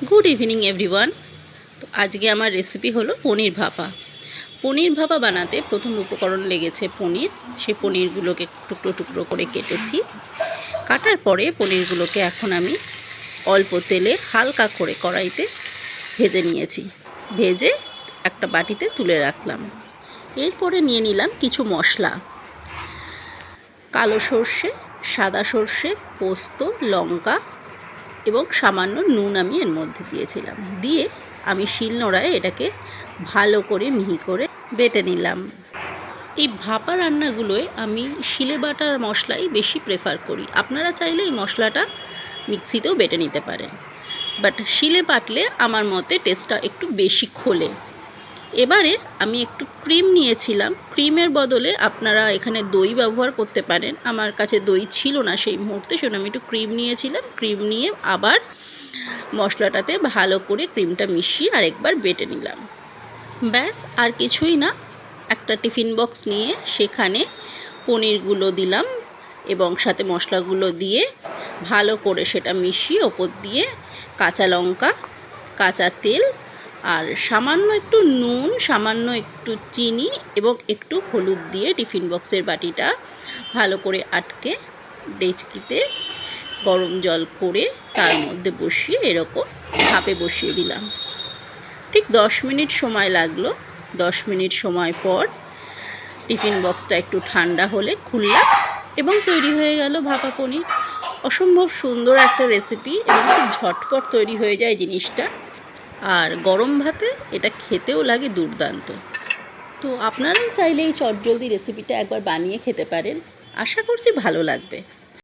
Good evening everyone. তো আজকে আমার রেসিপি হলো পনির ভাপা। পনির ভাপা বানাতে প্রথম উপকরণ লেগেছে পনির। সেই পনিরগুলোকে টুকরো টুকরো করে কেটেছি। কাটার পরে পনিরগুলোকে এখন আমি অল্প তেলে হালকা করে কড়াইতে ভেজে নিয়েছি। ভেজে একটা বাটিতে তুলে রাখলাম। এরপরে নিয়ে নিলাম কিছু মশলা। কালো সর্ষে, সাদা সর্ষে, পোস্ত, লঙ্কা এবং সামান্য নুন আমি এর মধ্যে দিয়েছিলাম। দিয়ে আমি শিলনোড়ায় এটাকে ভালো করে মিহি করে বেটে নিলাম। এই ভাপা রান্নাগুলোয় আমি শিলে বাটার মশলাই বেশি প্রেফার করি। আপনারা চাইলে এই মশলাটা মিক্সিতেও বেটে নিতে পারেন, বাট শিলে বাটলে আমার মতে টেস্টটা একটু বেশি খোলে। এবারে আমি একটু ক্রিম নিয়েছিলাম। ক্রিমের বদলে আপনারা এখানে দই ব্যবহার করতে পারেন। আমার কাছে দই ছিল না সেই মুহূর্তে, সেজন্য আমি একটু ক্রিম নিয়েছিলাম। ক্রিম নিয়ে আবার মশলাটাতে ভালো করে ক্রিমটা মিশিয়ে আরেকবার বেটে নিলাম। ব্যাস, আর কিছুই না। একটা টিফিন বক্স নিয়ে সেখানে পনিরগুলো দিলাম এবং সাথে মশলাগুলো দিয়ে ভালো করে সেটা মিশিয়ে ওপর দিয়ে কাঁচা লঙ্কা, কাঁচা তেল আর সামান্য একটু নুন, সামান্য একটু চিনি এবং একটু হলুদ দিয়ে টিফিন বক্সের বাটিটা ভালো করে আটকে ডেচকিতে গরম জল করে তার মধ্যে বসিয়ে এরকম ভাপে বসিয়ে দিলাম। ঠিক 10 মিনিট সময় লাগলো। 10 মিনিট সময় পর টিফিন বক্সটা একটু ঠান্ডা হলে খুললাম এবং তৈরি হয়ে গেল ভাপা পনির। অসম্ভব সুন্দর একটা রেসিপি এবং খুব ঝটপট তৈরি হয়ে যায় জিনিসটা। আর গরম ভাতে এটা খেতেও লাগে দুর্দান্ত। তো আপনারাও চাইলে এই চটজলদি রেসিপিটা একবার বানিয়ে খেতে পারেন। আশা করছি ভালো লাগবে।